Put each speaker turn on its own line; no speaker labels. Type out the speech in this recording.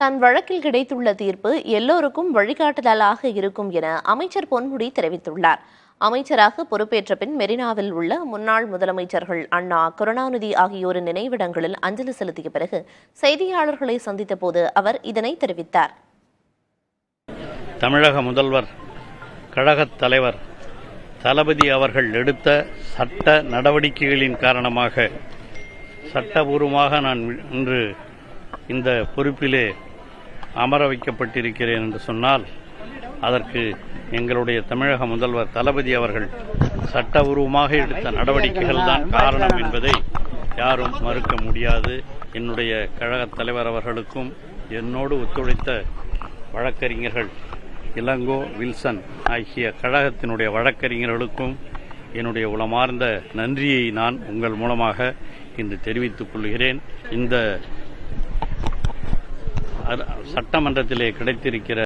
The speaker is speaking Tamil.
தன் வழக்கில் கிடைத்துள்ள தீர்ப்பு எல்லோருக்கும் வழிகாட்டுதலாக இருக்கும் என அமைச்சர் பொன்முடி தெரிவித்துள்ளார். அமைச்சராக பொறுப்பேற்ற பின் மெரினாவில் உள்ள முன்னாள் முதலமைச்சர்கள் அண்ணா, கருணாநிதி ஆகியோரின் நினைவிடங்களில் அஞ்சலி செலுத்திய பிறகு செய்தியாளர்களை சந்தித்த போது அவர் இதனை தெரிவித்தார்.
தமிழக முதல்வர், கழகத் தலைவர் தளபதி அவர்கள் எடுத்த சட்ட நடவடிக்கைகளின் காரணமாக சட்டபூர்வமாக நான் இன்று இந்த பொறுப்பிலே அமர வைக்கப்பட்டிருக்கிறேன் என்று சொன்னால் அதற்கு எங்களுடைய தமிழக முதல்வர் தளபதி அவர்கள் சட்டபூர்வமாக எடுத்த நடவடிக்கைகள் தான் காரணம் என்பதை யாரும் மறுக்க முடியாது. என்னுடைய கழகத் தலைவர் அவர்களுக்கும் என்னோடு ஒத்துழைத்த வழக்கறிஞர்கள் இளங்கோ, வில்சன் ஆகிய கழகத்தினுடைய வழக்கறிஞர்களுக்கும் என்னுடைய உளமார்ந்த நன்றியை நான் உங்கள் மூலமாக இன்று தெரிவித்துக் கொள்கிறேன். இந்த சட்டமன்றத்திலே கிடைத்திருக்கிற